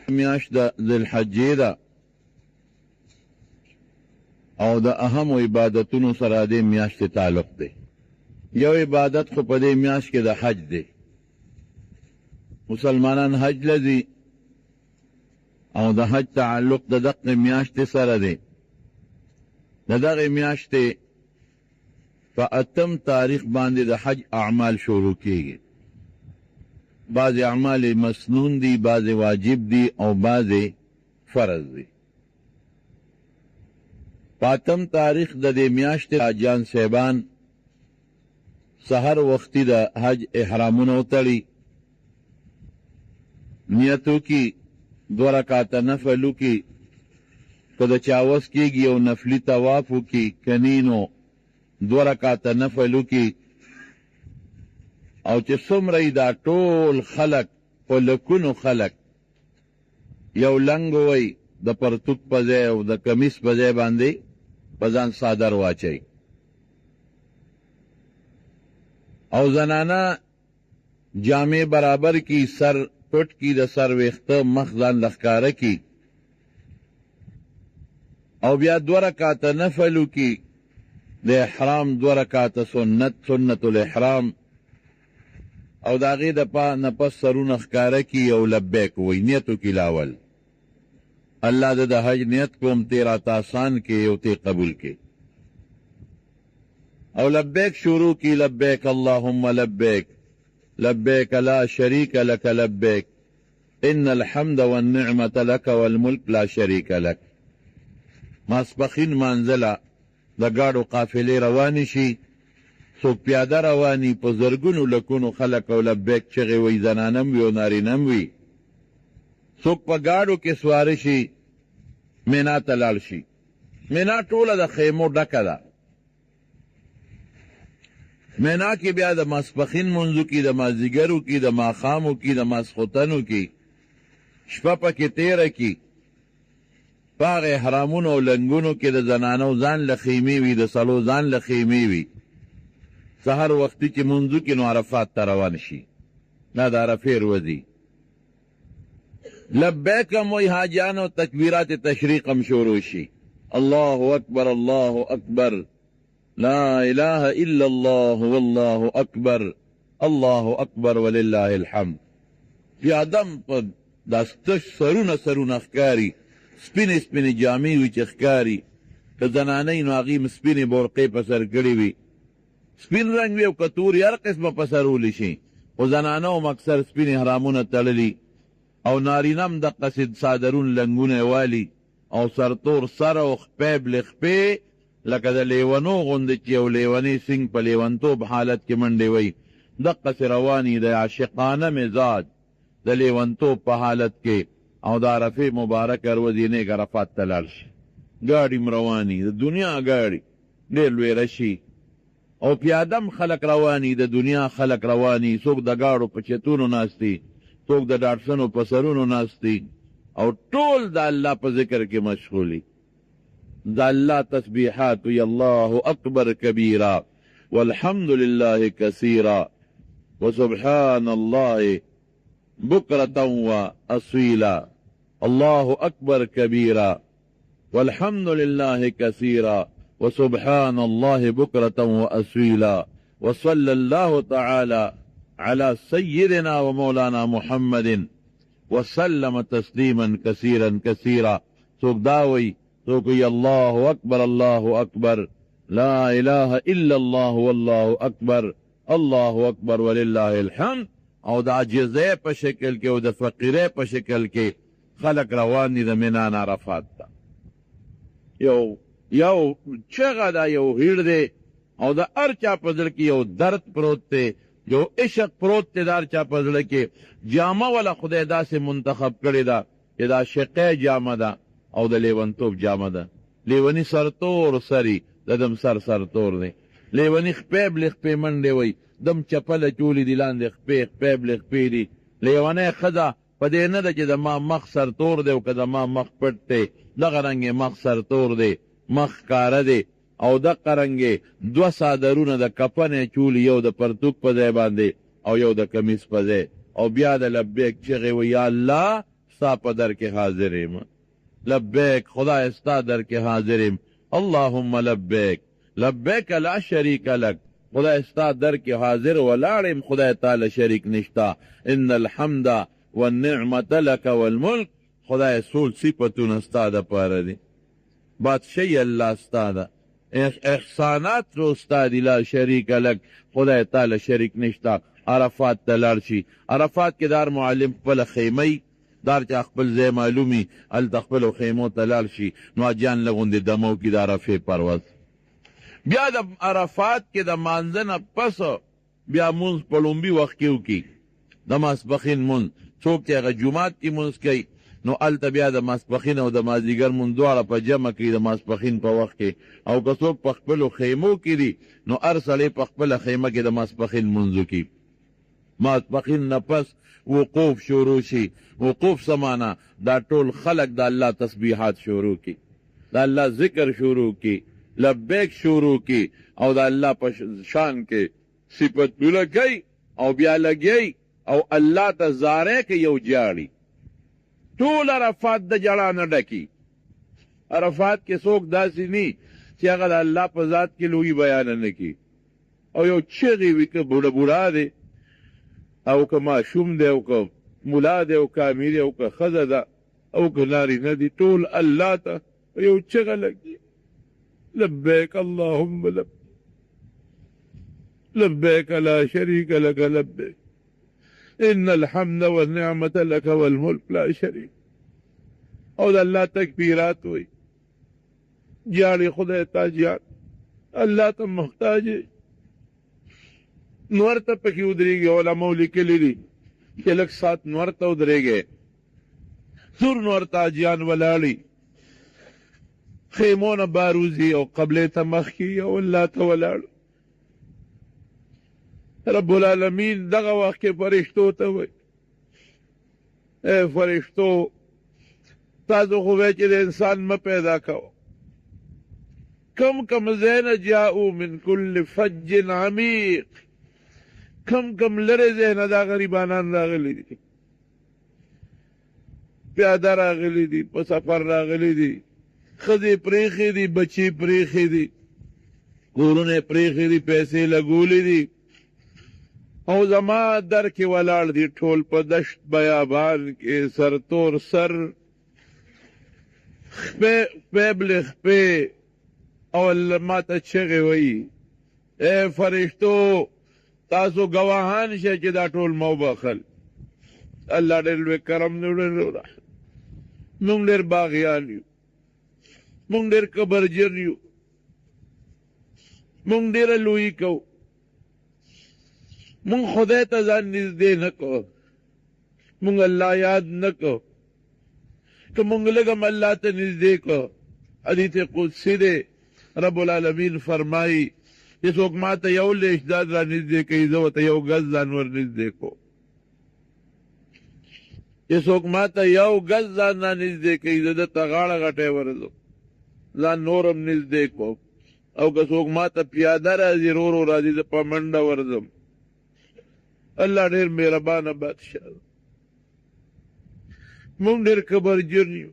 میاشت د ذوالحجې ده او د اهمو عبادتونو سره د میاشتې تعلق دی. یو عبادت خو په دې میاشت کې د حج دی. مسلمانان حج لذي او د حج تعلق د دغه میاشتې سره دی. د دغه میاشتې په 8 تاریخ باندې د حج اعمال شروع کیږي. بعض اعمال مسنون دي، بعض واجب دي او بعض فرض دي. په 8 تاریخ د دې میاشتې حاجیان صاحبان سحر وختي د حج احرامونه وتړي، نیتو کی 2 رکعاته نفل وکي، که د چا وس کېږي یو نفلي طواف وکي، کنینو 2 رکعاته نفل وکي. او چې څومره دا ټول خلق په لکونو خلق یو لنګ وی د پرتوک په ځای او د کمیس په ځای باندې په ځان صادر واچي، او زنانا جامع برابر کی، سر پټ کی، د سر ویخته مخ ځان لښکاره کی، او بیا 2 رکعاته نفل وکي. د احرام 2 رکعاته سنت الاحرام، او د هغې د نفس سرونه ښکاره کی او لبیک وی، نیتو کی لاول الله د حج نیت کوم تی راته آسان کې او تی قبول کې. او لبیک شروع کی، لبیک اللهم لبیک لبیک لا شریک لک لبیک ان الحمد والنعمة لک والملک لا شریک لک. ماسپخین منزله د گاڑو قافلې روانې شي، څوک پیاده رواني، په زرګونو لکونو خلک او لبیک چغې وی، زنانم وي او نارینم وي. څوک په گاڑو کې سواره شي، مینا ته لاړ شي. مینا ټوله د خیمو ډکه ده. مینا کې بیا د ماسپخین منځو کې، د مازدیګرو کې، د ماښامو کې، د ماسخوتنو کې شپه پکې تیره کې. په هغه احرامونو او لنګونو کې د زنانو ځان له خیمې وي، د سړو ځان له خیمې وي. سحر وختي چې منځو کې نو عرفات ته روان شي، دا د عرفې ورځي. لبیک هم وی حاجیانو، تکبیرات تشریق هم شروع شي. الله اکبر الله اکبر لا اله الا الله والله اکبر الله اکبر ولله الحمد. بیا دم په داستش سرونه ښکاري، سپینې سپینې جامې وي چې ښکاري. که زنانۍ نو هغې سپینې بورقې په سر کړې وي، سپین رنګ وي او که تورې هر قسمه په سرولی شي. خو زنانه هم اکثر سپین احرامونه تړلي، او نارینه هم دقسې صادرون لنګونه والي، او سرتور سر او خپې بلخپې لکه د لیونو غوندې چې یو لیونی سنګ په لیونتوب حالت کې منډې وی، دقسې رواني د عاشقانه مزاج د لیونتوب په حالت کې. او د عرفې مبارک ورځې نیک عرفات ته لاړ شي. ګاډي م رواني، د دنیا ګاډي ډېر لویره شي، او پیادم خلق رواني، د دنیا خلق رواني. څوک د گاړو په چتونو ناستی، څوک د ډاټسنو په سرونو ناستی، او ټول د الله په ذکر کې مشغولي. د الله تسبیحات وی، الله اکبر کبیرا والحمد لله کثیرا وسبحان الله بکرة واصیلا. الله اکبر کبیرا والحمد لله کثیرا وسبحان الله بكرة وأصيلا. وصلى الله تعالى على سيدنا ومولانا محمد وسلم تسليما كثيرا كثيرا. سوک داوي سوک الله أكبر الله أكبر لا إله إلا الله والله أكبر الله أكبر ولله الحمد. او دا عجزه په شکل کې او د فقیره په شکل کې خلق روان دي د مینا عرفات ته. یو چغه دا یو هیړ دی، او د هر چا په زړه کې یو درد پروت دی، یو عشق پروت دی د هر چا په زړه کې. جامه ولا خدای داسې منتخب کړې ده چې دا شقه جامه ده او د لیونتوب جامه ده. لیونی سرتور سری ددم سرتور دی، لیونی خپې بلخپې منډې وی، دم چپله چولی دی لاندې خپې بلخپې دي. لیونی ښځه په دې نه ده چې د ما مخ سرتور دی او که د ما مخ پټ دی، دغه رنګې مخ سرتور دی، مخ ښکاره دی. او دغه رنګې 2 صادرونه د کفنې چولی، یو د پرتوک په ځای باندې او یو د کمیس په ځای. او بیا د لبیک چغې وی، یا الله ستا په در کې حاضر یم. لبیک خدای ستا در کې حاضر یم. اللهم لبیک لبیک لا شریک لک خدای ستا در کې حاضر ولاړ یم، خدای تعالی شریک نشتا. ان الحمد والنعمت لک والملک خدای سول صفتونه ستا دپاره دي، بادشاہی الله ستا ده، احسانات رو ستا دي، لا شریک لک خدای تعالی شریک نشتا. عرفات ته لاړ شي، عرفات کې دار معلم خپله خیمه دار چې خپل ځای معلومي هلته خپلو خیمو ته لاړ شي، نو حاجیان له غوندې دمو کې د عرفې پرواز. بیا د عرفات کې د مانځه نه پس بیا مونځ په لومبي وخت کې وکړي، د ماسپښین مونځ. څوک چې هغه جومات کې مونځ کوي نو هلته بیا د ماسپښین او د مازدیګر مونځ دواړه په جمع کوي د ماسپښین په وخت کې. او که څوک په خپلو خیمو کې دي نو هر سړی په خپله خیمه کې د ماسپښین مونځ وکړي. ماسپښین نه پس وقوف شروع شي. وقوف سمانا دا ټول خلق د الله تسبیحات شروع کی، د الله ذکر شروع کی، لبیک شروع کی، او د الله په شان کې صفتونه کوي او بیا لګي او الله ته زاره کې یو جاړي. ټول عرفات د جړا نه ډکی. عرفات کې څوک داسې نی چې هغه د الله په ذات کې لوی بیان نه کی، او یو چغې وي که بوډه بوډا دی او که ماشوم دی او که ملا دی او که امیر دی او که ښځه ده او که نارینه دي، ټول الله ته یو چغه لګي، لبیک اللهم لبیک لبیک لا شریک لک لبیک ان الحمد والنعمت لك والملك لا شریک. او د الله تکبیرات وي، جاړي خدای ته جاړ، الله ته محتاج نور ته پکې ودرېږي. علماء لیکلي دي چې لږ ساعت نور ته ودرېږي، سور نور ته حاجیان ولاړي، خیمونه باروزي او قبلې ته مخکې او الله ته ولاړ. رب العالمین دغه وخت کې فرشتو ته وایي اے فرشتو تاسو خو وایئ چې د انسان مه پیدا کوه، کم کم ځای نه جاؤ من کل فج عمیق، کم کم لرې ځای نه دا غریبانان راغلي دي، پیاده راغلي دي، په سفر راغلي دي، ښځې پرېښې دي، بچې پرېښې دي، کورونه پرېښې دي، پیسې لګولې دي، او زما در کې ولاړ دي ټول په دشت بیابان کې، سرتور سر، خپې بلې خپې، او ما ته چغې وایي اے فرشتو تاسو ګواهان شئ چې دا ټول مو بخل. الله ډېر لوی کرم دی، ډېر رحم. موږ ډېر باغیان یو، موږ ډېر کبرجن یو، موږ ډېره لویي کوو، موږ خدای ته ځان نږدې نه کوو، موږ الله یاد نه کوو. که موږ لږ هم الله ته نږدې کوو، حدیث قدسی دی، رب العالمین فرمایي چې څوک ما ته یو لیش داد را نږدې کوي زه ورته یو ګز ځان ور نږدې کوم، چې څوک ما ته یو ګز ځان را نږدې کوي زه درته غاړه غټی ورځم ځان نور هم نږدې کوم، او که څوک ما ته پیاده راځي رو رو راځي زه په منډه ورځم. الله ډېر مهربانه بادشاه دی. موږ ډېر کبرجن یو،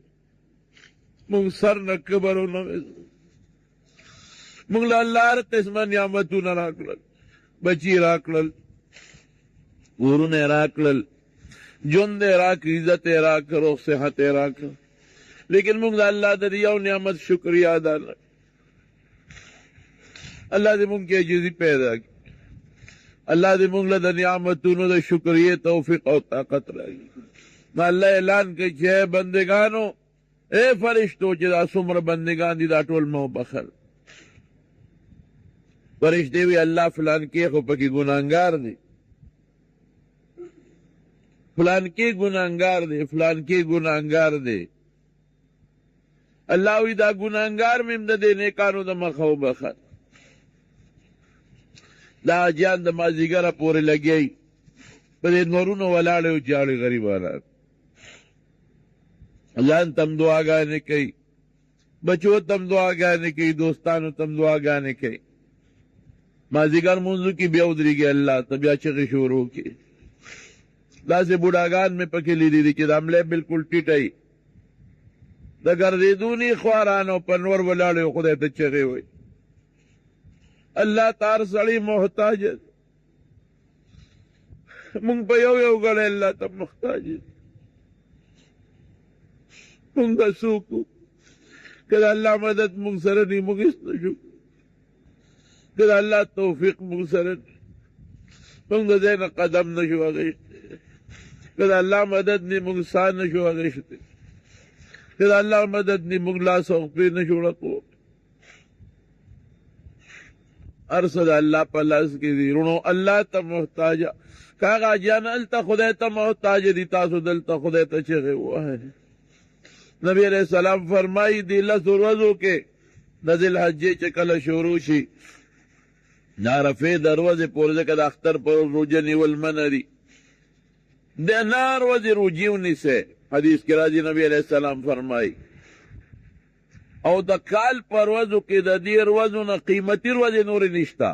موږ سر نه کبر ونه موږ له الله هر قسمه نعمتونه راکړل، بچي راکړل، کورونه یې راکړل، ژوند یې راکړ، عزت یې راکړ، روغ صحت یې راکړ، لیکن موږ د الله د یو نعمت شکریه ادا نه. الله دې موږ کې عجزي پیدا کړي، الله دې موږ له د نعمتونو د شکریې توفیق او طاقت راکړي. نو الله اعلان کوي چې اے بندګانو، اے فرشتو چې دا څومره بندګان دي دا ټول مو بخل. فرشتے وی اللہ فلان کے خو پکی گناہگار دے، فلان کے گناہگار دے، فلان کے گناہگار دے. اللہ وی دا گناہگار میں امدہ دے نیکانو دا مخو بخل. دا جان دا مازیگرہ پورے لگئی پدے نورونو ولاڑے و جاڑے غریبانا. اللہ تم دعا گانے کئی، بچو تم دعا گانے کئی، دوستانو تم دعا گانے کئی. مازیګر منځو کې بیا ودرېږي الله ته، بیا چغې شروع کړي داسې بوډاګان مې پکې لیدي دي چې د حملې بالکل ټیټی د ګرځېدوني خوارانو په نور ولاړې خدای ته چغې وایي. الله ته هر سړی محتاج دی. مونږ په یو یو ګړی الله ته محتاج دی. مونږ به څوک وو که د الله مدد مونږ سره نه مونږ هېڅ نه شو. که د الله توفیق مونږ سره نه مونږ د ځای نه قدم نه شو اخیستی. که د الله مدد نه مونږ ساه نه شو اخیستی. که د الله مدد نه مونږ لاس او پښې نه شو ړکولی. هر څه د الله په لاس کې دي. وروڼو الله ته محتاج. که هغه حاجیان هلته خدای ته محتاج دي، تاسو دلته خدای ته چغې ووهئ. نبی علیہ السلام فرمایي دې لسو ورځو کې د ذوالحجې چې کله شروع شي د عرفې د ورځې پورې، ځکه د اختر پر روژه نیول منع دي، د هر ورځې روجې ونیسئ. حدیث کې راځي نبی علیہ السلام فرمایي. او د کال پر ورځو کې د دې ورځو نه قیمتي ورځې نورې نشته.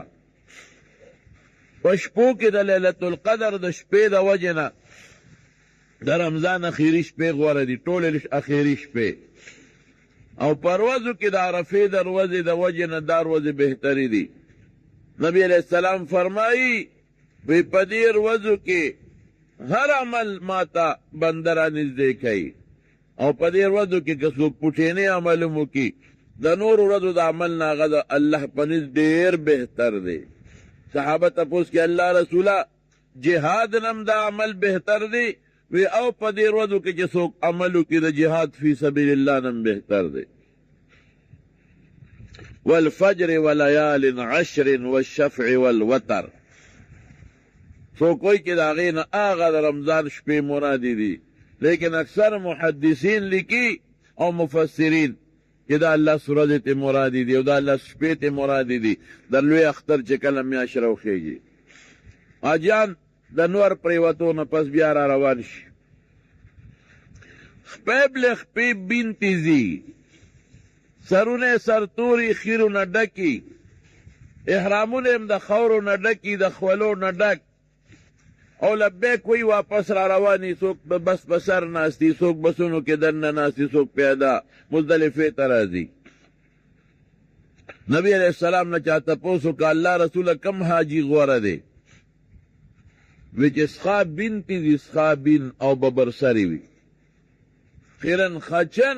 په شپو کې د لیلة القدر د شپې د وجې نه د رمضان اخیری شپې غوره دي، ټولې اخیری شپې. او پر ورځو کې د عرفې د ورځې د وجې نه دا ورځې بهترې دي. نبی علیہ السلام فرمایي وی په دې ورځو کې هر عمل ماته بنده را نږدې کوي. او په دې ورځو کې که څوک پوټینې عمل هم وکړي د نورو ورځو د عمل نه هغه د الله په نزد ډېر بهتر دی. صحابه تپوس کې الله رسوله جهاد نم دا عمل بهتر دی؟ وی او په دې ورځو کې چې څوک عمل وکړي د جهاد فی سبیل الله نم بهتر دی. والفجر وليال عشر والشفع والوتر. څوک وایي چې د هغې نه هغه د رمضان شپې مرادې دي، لیکن اکثر محدثین لیکي او مفسرین چې دا الله ورځې ته مرادې دي او دا الله شپې ته مرادې دي. د لوی اختر چې کله میاشت راوخېږي، حاجیان د نور پرېوتو نه پس بیا را روان شي. خپې بلې خپې بین تیزي، سرونه سرتوري خیرونه ډکي، احرامونه هم د خاورو نه ډکي، د خولو نه ډک، او لبیک وی واپس را روانی. څوک به بس بسر ناستی، څوک بسونو کې دننه ناستی، څوک پیاده مزدلفې ته راځي. نبی علیہ السلام نه چا تپوس وکړه الله رسوله کم حاجي غوره دی؟ وی چې سخا بین تیزي، سخا بین او ببرسري وي، خیرن خچن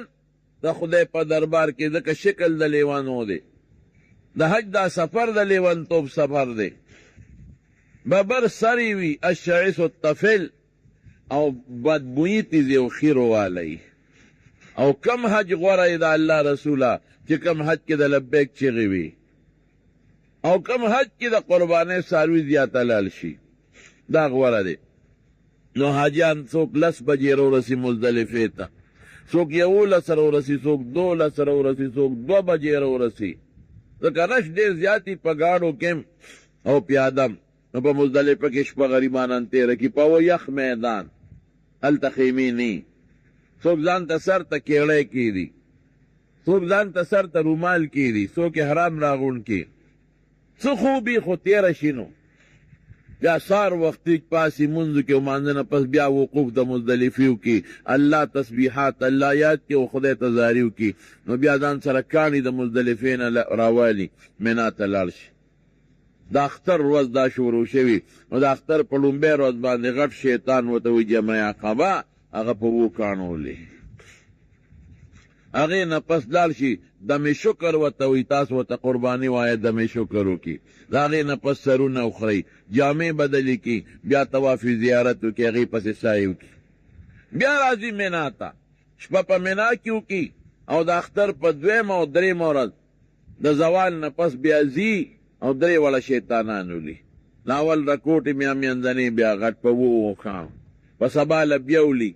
د خدای په دربار کې، ځکه شکل د لیوانو دی. د حج دا سفر د لیوانتوب سفر دی. ببر سری وی، الشعث الطفل، او بدبویی تیزی او خیرو والی. او کم حج غوره دا اللہ رسوله چې کم حج کې د لبیک چغې وي، او کم حج کې د قربانۍ څاروي زیاته لال شي، دا غوره دی. نو حاجیان څوک 10 بجې راورسي مزدلفې ته، څوک 11 راورسي، څوک 12 راورسي، څوک 2 بجې راورسي. ځکه رش ډېر زیاتي په ګاډو کې او پیادم. نو په مزدلفه کې شپه غریبانان تېره کړي، په یخ میدان، هلته خیمې نه. څوک ځان ته سر ته کیړی کېږدي، څوک ځان ته سر ته رومال کېږدي، څوک احرام راغونډ کړي. څه خوبي خو تېره شي. نو بیا سار وختي پاسې مونځو کې مانځه نه پس بیا وقوف د مزدلفې وکړي، الله تسبیحات الله یاد کړي او خدای ته زاري وکړي. نو بیا ځان سره کاڼي د مزدلفې نه راوالي، منا ته لاړ شي. د اختر ورځ دا شروع شوي. نو د اختر په لومبۍ ورځ باندې غټ شیطان ورته وایي جمع عقبه، هغه په 2 کاڼو ولي. هغې نه پس لاړ شي دم شکر ورته وایي، تاسو ورته قرباني وایه دم شکر وکړي. د هغې نه پس سرونه وخورئ، جامې بدلې کړي، بیا طواف زیارت وکړي، هغې پسې سایې وکړي. بیا راځي منا ته، شپه په منا کې وکړي. او د اختر په 2 او 3 ورځ د زوال نه پس بیا ځي او 3 والا شیطانان ولي. لاول رکوټې بیا منځنۍ، بیا غټ په 2 کاڼو، په سبا له بیا ولي،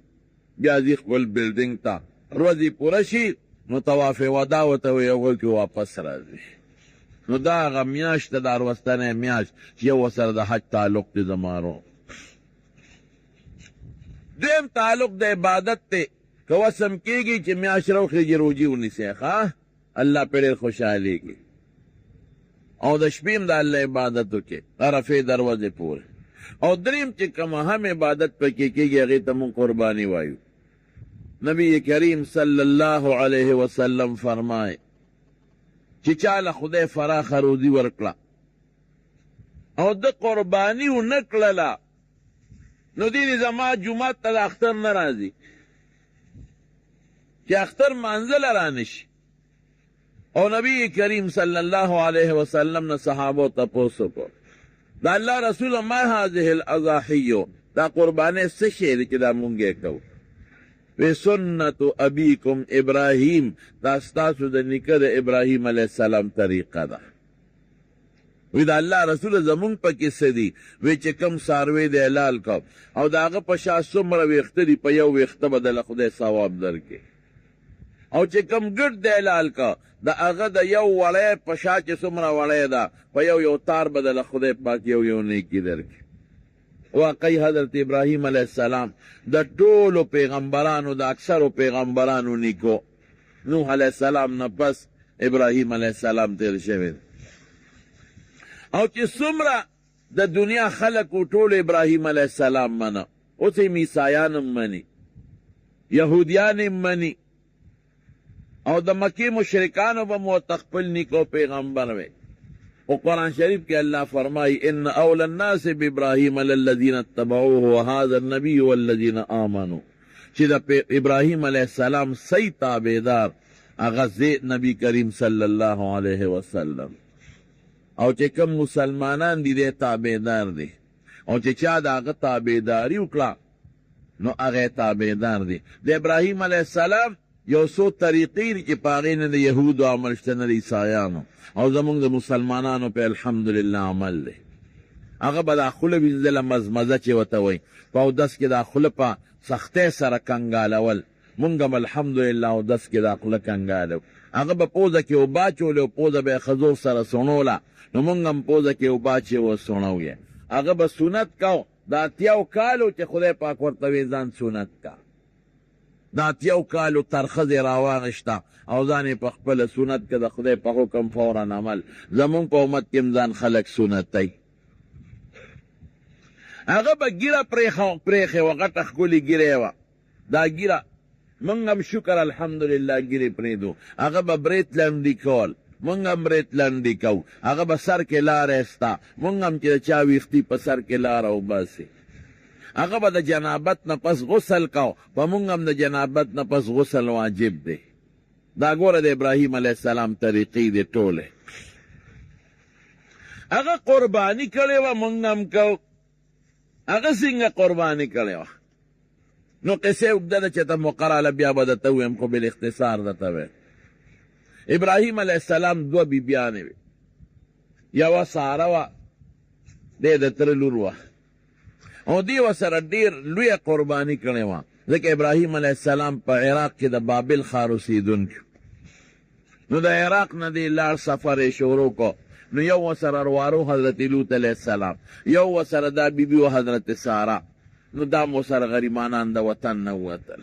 بیا ځي خپل بلډینګ ته. ورځې پوره شي نو طواف ودا ورته وایي، هغوی کې واپس راځي. نو دا هغه میاشت ده، دا وروستنی میاشت چې یو ورسره د حج تعلق دی زمارو. دویم تعلق د عبادت دی. که وسم کېږي چې میاشت راوخېږي روجې ونیسئ، ښه الله پرې ډېر خوشحالېږي. او د شپې هم د الله عبادت وکړي عرفې دروازې پورې. او دریم چې کوم هم عبادت پکې کېږي هغې ته مونږ قرباني وایو. نبی کریم صلی الله علیه وسلم فرمای چې چاله خدای فراخه روزي ورکړه او د قرباني ونه کړله نو دې زما جومات ته د اختر نه راځي چې اختر مانځله رانشي. او نبی کریم صلی الله علیه وسلم نه صحابو تپوس وکړ دا الله رسول ما هذه الاضاحی دا قرباني څه شی دی چې دا مونږ یې کوو؟ وی سنت ابیکم ابراهیم دا ستاسو د نیکه د ابراهیم علیه السلام طریقه ده. وی دا الله رسول زمونږ پکې څه دي؟ وی چې کم څاروی دی حلال کو او د هغه په شا څومره ویښته دي په یو ویښته به دله خدای ثواب درکړي او چې کم ګډ دی حلال کا د هغه د یو وړی په شا چې څومره وړی ده په یو تار به دله خدای پاک یو نیکي درکړي. واقعی حضرت ابراهیم علیه السلام د ټولو پیغمبرانو د اکثرو پیغمبرانو نیکو نوح علیه السلام نه پس ابراهیم علیه السلام تیر شوی او چې څومره د دنیا خلکو ټول ابراهیم علیه السلام منه. اوس یې عیسایان هم مني، یهودیان هم مني او د مکې مشرکانو به مو خپل نیکو پیغمبر وی. او قرآن شریف کې الله فرمائی ان اول الناس بابراهیم للذین اتبعوه وهذا النبی والذین آمنوا چې د ابراهیم علیه السلام صحیح تابعدار هغه نبی کریم صلی الله علیه وسلم او چې کوم مسلمانان دي د تابعدار دي او چې چا د هغه تابعداري وکړه نو هغه تابعدار دي. د ابراهیم علیه السلام یو څو طریقې دي چې په هغې نه د یهودو عمل شته نه د عیسایانو او زمونږ د مسلمانانو په الحمدلله عمل دی. هغه به دا خوله وینځله مزمزه چې ورته وایي په اودس کې دا خوله په سختۍ سره کنګالول. مونږ هم الحمدلله اودس کې دا خوله کنګالو. هغه به پوزه کې اوبه اچولې او پوزه به یې ښځو سره سڼوله نو مونږ هم پوزه کې اوبه اچې وسڼو یې. هغه به سنت کو دا اتیاو کالو چې خدای پاک ورته وی ځان سنت کا دا اتیاو کالو ترخه یې راواغېشته او ځان یې په خپله سنت که د خدای په حکم فورا عمل. زمونږ په امت کې هم ځان خلک سنتوي. هغه به ګیره پرېښې وه غټه ښکلې ګیره وه. دا ګیره مونږ هم شکر الحمدلله ګیرې پرېږدو. هغه به برېت لنډي کول مونږ هم برېت لنډي کوو. هغه به سر کې لاره ایسته مونږ هم چې د چا ویښتي په سر کې لاره وباسي. هغه به د جنابت نه پس غسل کو په مونږ هم د جنابت نه پس غسل واجب دی. دا ګوره د ابراهیم علیه السلام طریقې دی ټولې. هغه قرباني کړې وه مونږ هم کو. هغه څنګه قرباني کړې وه نو قصې اوږده ده چې ته مقرره بیا به درته ویم خو بالاختصار درته ویم. ابراهیم علیه السلام دوه بیبیانې وې. یوه ساره وه دی د تره لور وه او دی ورسره ډېر لویه قرباني کړې وه ځکه ابراهیم علیه السلام په عراق کې د بابل ښار اوسېدونکی نو د عراق نه دی لاړ سفر یې شروع کو. نو یو ورسره روارو حضرت لوط علیه السلام یو ورسره دا بیبي و حضرت ساره. نو دا مو سره غریبانان د وطن نه ووتل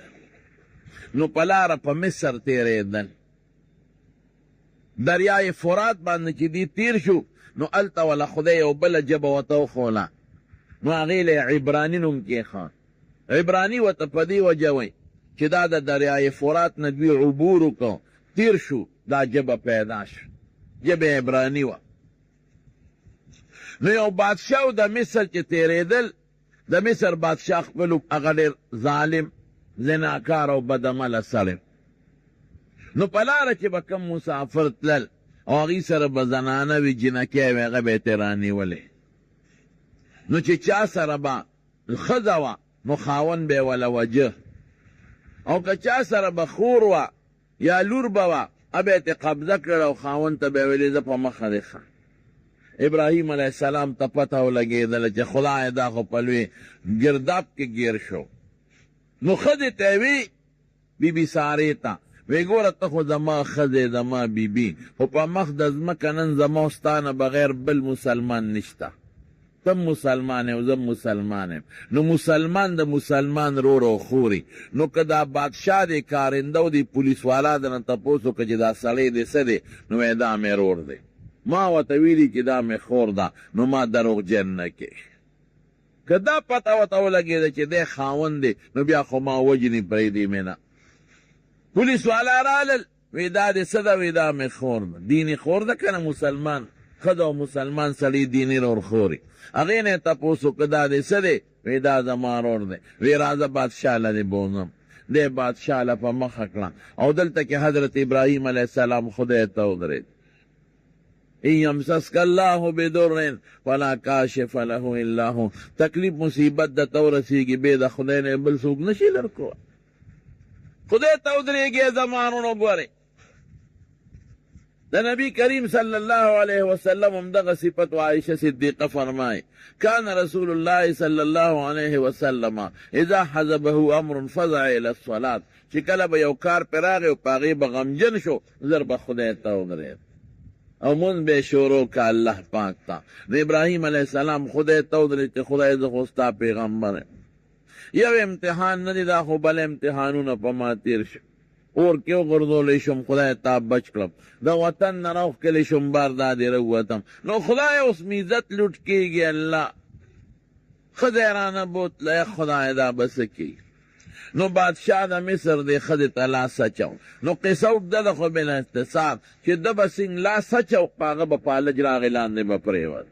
نو په لاره په مصر تېرېدل. دریای فرات باندې چې دی تیر شو نو هلته وله خدای یو بله ژبه ورته وښوله نو هغې له یې عبراني نوم کېښود. عبراني ورته په دې وجه وایي چې دا د دریای فرات نه دوی عبور وکړو تیر شو دا ژبه پیدا شو ژبه عبراني وه. نو یو بادشاه د مصر چې تېرېدل د مصر بادشاه خپلو هغه ډېر ظالم زناکار او بدعمله سړی. نو په لاره چې به کوم مسافر تلل او هغې سره به زنانه وي جنکۍ وي هغه به یې ترې رانیولې. نو چې چا سره به ښځه وه نو خاوند به یې وله وجه او که چا سره به خور وه یا لور به وه هغه به یې ترې قبضه کړل او خاوند ته به یې ویلې زه په مخه دې ښه. ابراهیم علیه السلام ته پته ولګېدله چې خدای دا خو په لوی ګرداب کې ګیر شو. نو ښځې ته یې وی بیبي سارې ته وی ګوره ته خو زما ښځې زما بیبي خو په مخ د ځمکه نن زما ستا نه بغیر بل مسلمان نشته. ته مسلمان یې او زه مسلمان یم. نو مسلمان د مسلمان رور او خوري. نو که دا بادشاه دی کارنده و دی پولیس والا دنه تپوس وکړه چې دا سړی دی څه دی نو وایي دا مې رور دی. ما ورته ویلي چې دا مې خور ده نو ما دروغجن نه کې. که دا پته ورته ولګېده چې دی خاوند دی نو بیا خو ما وجني پرېږدي مې نه. پولیس والا رالل، وی دا دې څه ده؟ وی دا مې خور ده. دیني خور ده که نه؟ مسلمان ښځه او مسلمان سړي دیني ورخوري. هغې نه یې تپوس وکړه دا دې څه دی؟ وی دا زما ورور دی. وی راځه بادشاه له دې بوځم. دی بادشاه له په مخه کړه او دلته کې حضرت ابراهیم علیه السلام خدای ته ودرېد. ان یمسسک الله بدر فلا کاشف له الا هو. تکلیف مصیبت درته ورسېږي بې د خدای نه بل څوک نشي لرکولی. خدای ته ودرېږي زمانونو ګورئ. د نبی کریم صلی الله علیه وسلم همدغه صفت و عایشه صدیقه فرمای کان رسول الله صلی الله علیه وسلم اذا حزبه امر فزع الى الصلاه. چې کله به یو کار پرې راغی او په هغې به غمجن شو زر به خدای ته ودرېد او مونځ به یې شروع که الله پاک ته. د ابراهیم علیه السلام خدای ته ودرېد چې خدای زه خو ستا پیغمبر یم. یو امتحان نه دی دا، خو بل امتحانونه په ما تیر شو. اور کې وغورځولی شم، خدای تا بچ کړم. د وطن نه راوښکلی شم، بار دا دې راووتم. نو خدای اوس مې عزت لوټ کېږي الله. ښځی رانه بوتله، خدای دا به څه کېږي؟ نو بادشاه د مصر دې ښځې ته لاس اچو. نو قصه اوږده ده خو بلا اختصار چې ده به څنګ لاس اچو، په هغه به پالج راغی لاندې به پرېوت.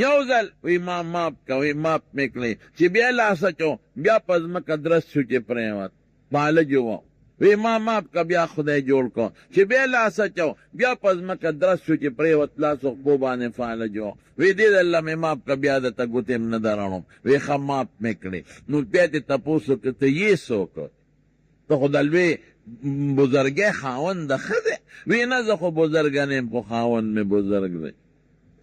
یو ځل وی ما ماپ که، وی ماپ مې کړی چې بیا لاس اچو، بیا په ځمکه درست شو چې پرېوت، پالج و. وی ما ماپ که، بیا خدای جوړ کو چې بیا لاس اچو، بیا په ځمکه درست شو چې پرېوت، لاس و خپو باندې فالج و. وی دې دله مې ماپ که، بیا درته ګوتې م نه درړم. وی ښه ماپ مې کړې. نو بیا دې تپوس وکړه ته یې څوک؟ ته خو د لوی بزرګۍ خاوند ده ښه دی؟ وی نه زه خو بزرګه نه یم، خو خاوند مې بزرګ دی.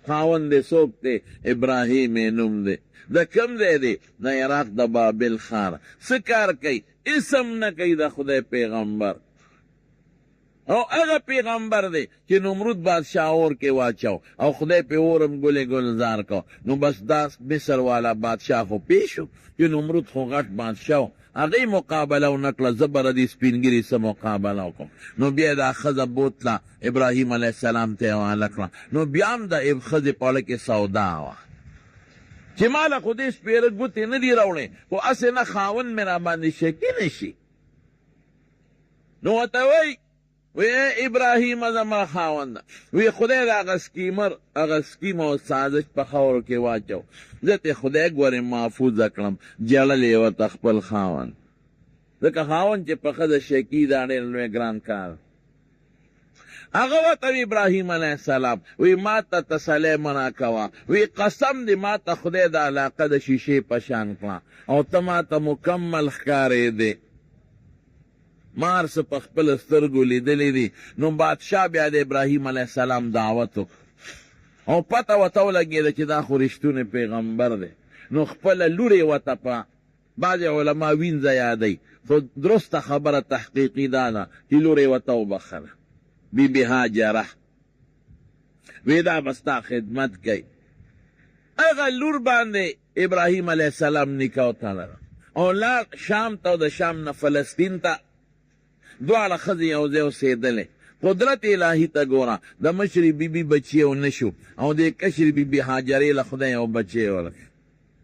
خاوند دې څوک دی؟ ابراهیم یې نوم دی. د کوم ځای دی؟ د عراق د بابل ښار. څه کار کوي؟ اسم نه کوي د خدای پیغمبر. او هغه پیغمبر دی چې نمرود بادشاه اور کې واچو او خدای پې اورم ګلې ګلزار کو. نو بس دا مصر والا بادشاه خو پې شو چې نمرود خو غټ بادشاه و. هغې مقابله ونه کړه، زه به د دې سپینګري څه مقابله وکړم. نو بیا دا ښځه بوتله ابراهیم علیه السلام ته یې حواله کړه. نو بیا هم د ښځې په اړه کې سودا وه چې ما له خو دې سپېره ګوتې نه دي راوړې، خو هسې نه خاوند مې را باندې شکي نه شي. نو ورته وایي وی ابراهیم زما خاونده، وی خدای د هغه سکیم او سازش په خاورو کې واچو. زه ته خدای ګورې محفوظه کړم. جړلې یې ورته خپل خاوند، ځکه خاوند چې په ښځه شکي دا ډېر لوی ګران کار. هغه ورته ابراهیم علیه السلام وی ما ته تسلی مه راکوه. وی قسم دې ما ته خدای د علاقه د شیشې په شان کړه او ته ما ته مکمل ښکارېدې. ما هر څه په خپلو سترګو لیدلی دي. نو بادشاه بیا د ابراهیم علیه السلام دعوت وکړ او پته ورته ولګېده چې دا خو رښتونی پیغمبر دی. نو خپله لور یې ورته په بعضې علما وینځه یادوي، خو درسته خبره تحقیقي دا ده چې لور یې ورته وبخله، بی بی هاجره. وی دا به ستا خدمت کوي. هغه لور باندې ابراهیم علیه السلام نکاح وتړله او لاړ شام ته او د شام نه فلسطین ته. دواړه ښځې یو ځای اوسېدلې. قدرت الهي ته ګوره، د مشرې بیبي بچی ونه شو او د کشرې بیبي هاجرې له خدای یو بچی ورکړ.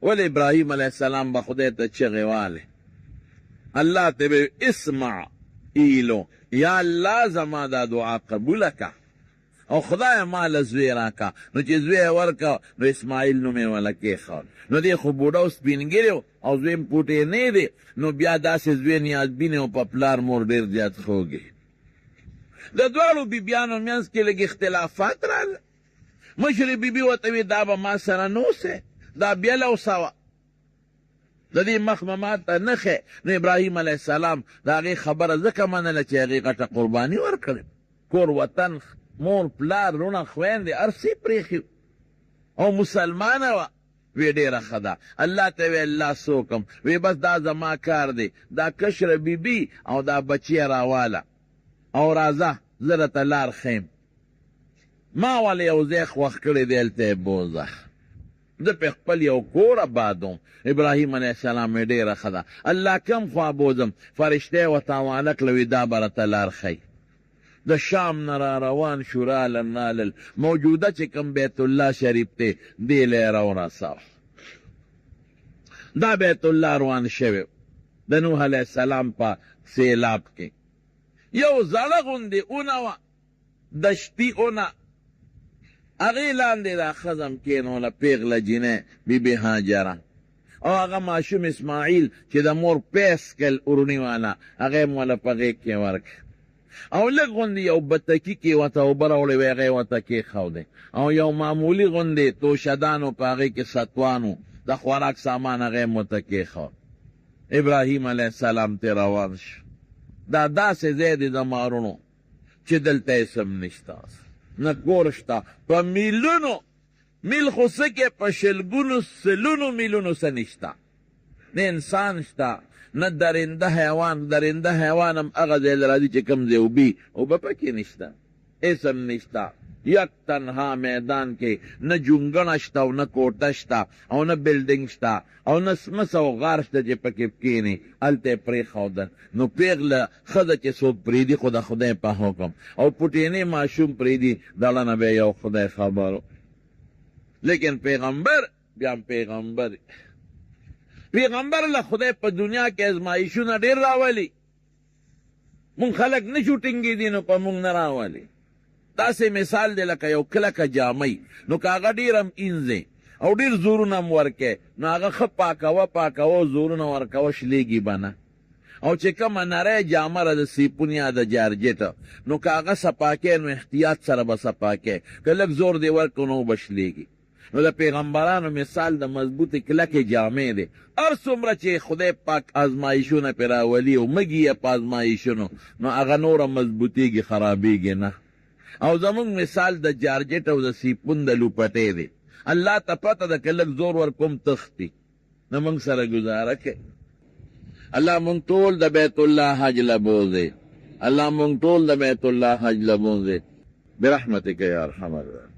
ولې ابراهیم علیه السلام به خدای ته چغې والې، الله ته به اسمع ایلو، یا الله زما دا دعا قبوله که او خدای ما له زوی راکه. نو چې زوی یې ورکه نو اسماعیل نوم یې ونه کېښود. نو دی خو بوډه او سپینګیری او زوی م پوټی نه دی. نو بیا داسې زوی نیازبین او په پلار مور ډېر زیات خوږي. د دواړو بیبیانو منځ کې لږ اختلافات راغله. مشرې بیبي ورته وي دا به ما سره نه اوسې، دا بیا له اوسوه، د دې مخ به ما ته نه ښې. نو ابراهیم علیه السلام د هغې خبره ځکه منله چې هغې غټه قرباني ورکړې. کور وطن مور پلار رونه خویندې هر څه یې پرېښي او مسلمانه وه. وی ډېره ښه ده. الله ته وی الله څوکم. وی بس دا زما کار دی، دا کشره بیبي او دا بچی راواله او راځه زه درته لار ښیم. ما ولې یو ځای خوښ کړی دی هلته یې بوځه. زه پې خپل یو کور آبادوم. ابراهیم علیه السلام یې ډېره ښه ده. الله کم خوا بوځم، فرشته یې ورته حواله کړه وی دا به راته لار ښی. د شام نه را روان شو رالل موجوده چې کوم بیت الله شریف دی دې له یې راورساوه. دا بیت الله روان شوی د نوح علیه السلام په سیلاب کې یو زړه غوندې اونه وه دشتي اونه هغې لاندې دا ښځه م کېنوله پیغله جینۍ بیبي هاجره او هغه ماشوم اسماعیل چې د مور پیسکل وروني والا هغه یې موله په غېږ کې ورکړ او لږ غوندې یو بتکي کې ورته اوبه راوړې وې هغه یې ورته کېښودې او یو معمولي غوندې توشدانو په هغې کې ستوانو د خوراک سامان هغه یې ورته کېښود ابراهیم علیه السلام ته روان شو دا داسې ځای دی د مارونو چې دلته یې څه نشته نه کور شته په میلونو میل خو څه کې په شلګونو سلونو میلونو څه نشته نه انسان شته نه درنده حیوان هم هغه ځای له راځي چې کوم ځای اوبه پکې نشته هېڅ هم نشته یک تنها میدان کې نه جونګڼه شته او نه کوټه شته او نه بلډینګ شته او نه سمڅه او غار شته چې پکې کښېنې هلته یې پرېښودل نو پیغله ښځه چې څوک پرېږدي خو د خدای په حکم او پوټینې ماشوم پرېږدي دړه نه به یو خدای خبرو لیکن پیغمبر بیا پیغمبر له خدای په دنیا کې ازمایښونه ډېر راولي مونږ خلک نه شو ټینګېدي نو په مونږ نه راولي داسې مثال دی لکه یو کلکه جامۍ نو که هغه ډېر هم اینځې او ډېر زورونه هم ورکې نو هغه ښه پاکوه زورونه ورکوه شلېږي به نه او چې کومه نری جامه ده د سیپون یا د جارجټه نو که هغه صفاکې نو احتیاط سره به صفاکې که لږ زور دې ورکړو نو به شلېږي نو د پیغمبرانو مثال د مضبوطې کلکې جامې دی هر څومره چې خدای پاک ازمایښونه پرې راولي او مږي یې په ازمایښونو نو هغه نوره مضبوطېږي خرابېږي نه او زمونږ مثال د جارجټ او د سیپون د لوپټې دی الله ته پته ده که لږ زور ورکوم تښتي نه موږ سره ګزاره کوي الله مونږ ټول د بیت الله حج لبوځي الله مونږ ټول د بیت الله حج لبوځي برحمتک یا ارحم الراحمین